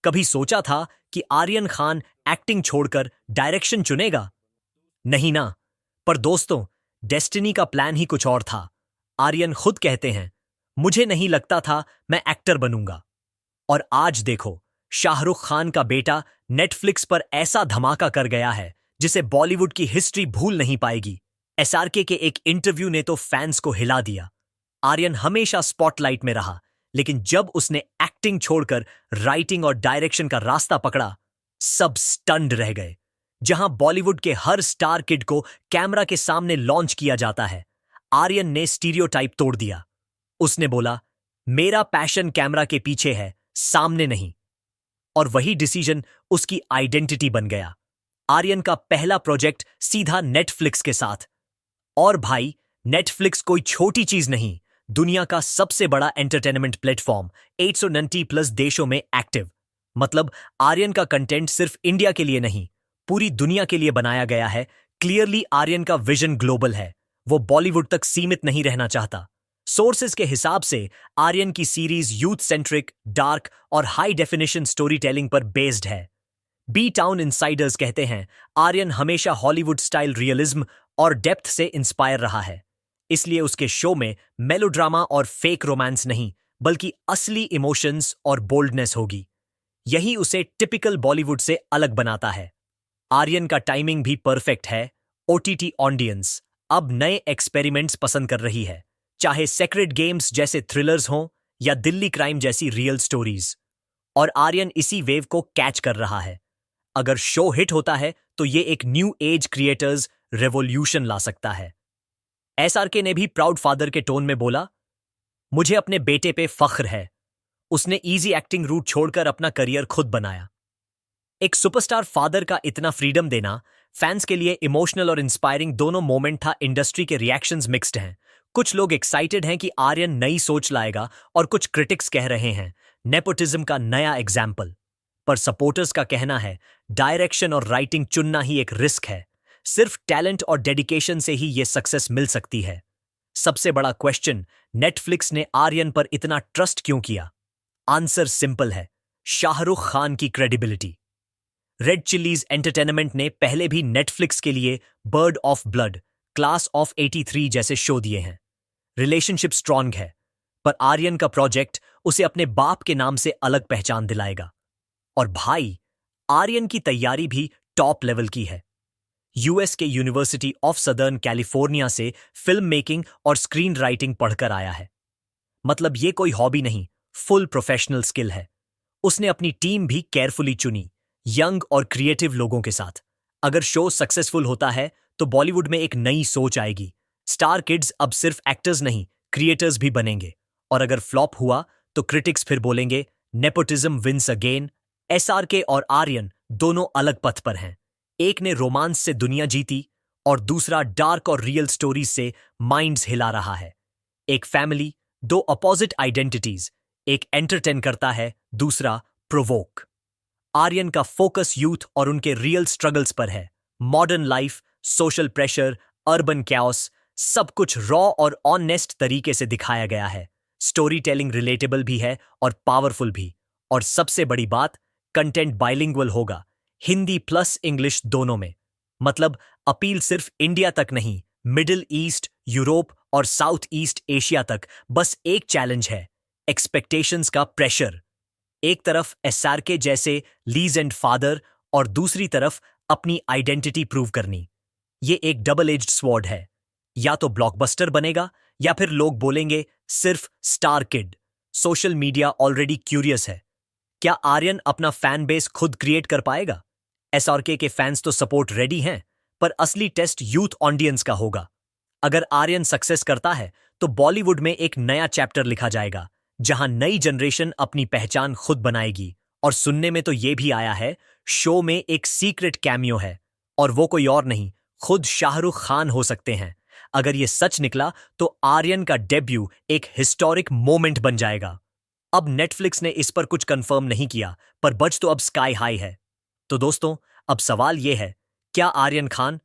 कभी सोचा था कि आर्यन खान एक्टिंग छोड़कर डायरेक्शन चुनेगा? नहीं ना। पर दोस्तों, डेस्टिनी का प्लान ही कुछ और था। आर्यन खुद कहते हैं, मुझे नहीं लगता था मैं एक्टर बनूंगा। और आज देखो, शाहरुख खान का बेटा नेटफ्लिक्स पर ऐसा धमाका कर गया है जिसे बॉलीवुड की हिस्ट्री भूल नहीं पाएगी। एसआरके के एक इंटरव्यू ने तो फैंस को हिला दिया। आर्यन हमेशा स्पॉटलाइट में रहा, लेकिन जब उसने एक्टिंग छोड़कर राइटिंग और डायरेक्शन का रास्ता पकड़ा, सब स्टन्ड रह गए। जहां बॉलीवुड के हर स्टार किड को कैमरा के सामने लॉन्च किया जाता है, आर्यन ने स्टीरियोटाइप तोड़ दिया। उसने बोला, मेरा पैशन कैमरा के पीछे है, सामने नहीं। और वही डिसीजन उसकी आइडेंटिटी बन गया। आर्यन का पहला प्रोजेक्ट सीधा नेटफ्लिक्स के साथ। और भाई, नेटफ्लिक्स कोई छोटी चीज नहीं, दुनिया का सबसे बड़ा एंटरटेनमेंट प्लेटफॉर्म, 890+ देशों में एक्टिव। मतलब आर्यन का कंटेंट सिर्फ इंडिया के लिए नहीं, पूरी दुनिया के लिए बनाया गया है। क्लियरली आर्यन का विजन ग्लोबल है। वो बॉलीवुड तक सीमित नहीं रहना चाहता। सोर्सेज के हिसाब से आर्यन की सीरीज यूथ सेंट्रिक, डार्क और हाई डेफिनेशन स्टोरी टेलिंग पर बेस्ड है। बी टाउन इनसाइडर्स कहते हैं, आर्यन हमेशा हॉलीवुड स्टाइल रियलिज्म और डेप्थ से इंस्पायर रहा है। इसलिए उसके शो में मेलोड्रामा और फेक रोमांस नहीं, बल्कि असली इमोशंस और बोल्डनेस होगी। यही उसे टिपिकल बॉलीवुड से अलग बनाता है। आर्यन का टाइमिंग भी परफेक्ट है। ओटीटी ऑडियंस अब नए एक्सपेरिमेंट्स पसंद कर रही है, चाहे सेक्रेड गेम्स जैसे थ्रिलर्स हों या दिल्ली क्राइम जैसी रियल स्टोरीज। और आर्यन इसी वेव को कैच कर रहा है। अगर शो हिट होता है तो ये एक न्यू एज क्रिएटर्स रेवोल्यूशन ला सकता है। एसआरके ने भी प्राउड फादर के टोन में बोला, मुझे अपने बेटे पे फख्र है। उसने इजी एक्टिंग रूट छोड़कर अपना करियर खुद बनाया। एक सुपरस्टार फादर का इतना फ्रीडम देना फैंस के लिए इमोशनल और इंस्पायरिंग दोनों मोमेंट था। इंडस्ट्री के रिएक्शंस मिक्स्ड हैं। कुछ लोग एक्साइटेड हैं कि आर्यन नई सोच लाएगा, और कुछ क्रिटिक्स कह रहे हैं, नेपोटिज्म का नया एग्जाम्पल। पर सपोर्टर्स का कहना है, डायरेक्शन और राइटिंग चुनना ही एक रिस्क है। सिर्फ टैलेंट और डेडिकेशन से ही यह सक्सेस मिल सकती है। सबसे बड़ा क्वेश्चन, नेटफ्लिक्स ने आर्यन पर इतना ट्रस्ट क्यों किया? आंसर सिंपल है, शाहरुख खान की क्रेडिबिलिटी। रेड चिलीज एंटरटेनमेंट ने पहले भी नेटफ्लिक्स के लिए bird of blood, class of 83 जैसे शो दिए हैं। रिलेशनशिप स्ट्रांग है, पर आर्यन का प्रोजेक्ट उसे अपने बाप के नाम से अलग पहचान दिलाएगा। और भाई, आर्यन की तैयारी भी टॉप लेवल की है। यूएस के यूनिवर्सिटी ऑफ सदर्न कैलिफोर्निया से फिल्म मेकिंग और स्क्रीन राइटिंग पढ़कर आया है। मतलब ये कोई हॉबी नहीं, फुल प्रोफेशनल स्किल है। उसने अपनी टीम भी केयरफुली चुनी, यंग और क्रिएटिव लोगों के साथ। अगर शो सक्सेसफुल होता है तो बॉलीवुड में एक नई सोच आएगी। स्टार किड्स अब सिर्फ एक्टर्स नहीं, क्रिएटर्स भी बनेंगे। और अगर फ्लॉप हुआ तो क्रिटिक्स फिर बोलेंगे, नेपोटिज्म विंस अगेन। एसआरके और आर्यन दोनों अलग पथ पर हैं। एक ने रोमांस से दुनिया जीती, और दूसरा डार्क और रियल स्टोरीज से माइंड्स हिला रहा है। एक फैमिली, दो अपोजिट आइडेंटिटीज। एक एंटरटेन करता है, दूसरा प्रोवोक। आर्यन का फोकस यूथ और उनके रियल स्ट्रगल्स पर है। Modern life, social pressure, urban chaos, सब कुछ रॉ और ऑनेस्ट तरीके से दिखाया गया है। स्टोरी टेलिंग रिलेटेबल भी है और पावरफुल भी। और सबसे बड़ी बात, कंटेंट बाइलिंगुअल होगा, हिंदी प्लस इंग्लिश दोनों में। मतलब अपील सिर्फ इंडिया तक नहीं, मिडिल ईस्ट, यूरोप और साउथ ईस्ट एशिया तक। बस एक चैलेंज है, एक्सपेक्टेशंस का प्रेशर। एक तरफ एसआरके जैसे लीज एंड फादर, और दूसरी तरफ अपनी आइडेंटिटी प्रूव करनी। ये एक डबल एज्ड स्वॉर्ड है। या तो ब्लॉकबस्टर बनेगा, या फिर लोग बोलेंगे सिर्फ star kid. Social media already curious है, क्या आर्यन अपना फैन बेस खुद क्रिएट कर पाएगा? एसआरके के फैंस तो सपोर्ट रेडी हैं, पर असली टेस्ट यूथ ऑडियंस का होगा। अगर आर्यन सक्सेस करता है तो बॉलीवुड में एक नया चैप्टर लिखा जाएगा, जहां नई जनरेशन अपनी पहचान खुद बनाएगी। और सुनने में तो यह भी आया है, शो में एक सीक्रेट कैमियो है, और वो कोई और नहीं, खुद शाहरुख खान हो सकते हैं। अगर ये सच निकला तो आर्यन का डेब्यू एक हिस्टोरिक मोमेंट बन जाएगा। अब नेटफ्लिक्स ने इस पर कुछ कंफर्म नहीं किया, पर बज तो अब स्काई हाई है। तो दोस्तों, अब सवाल यह है, क्या आर्यन खान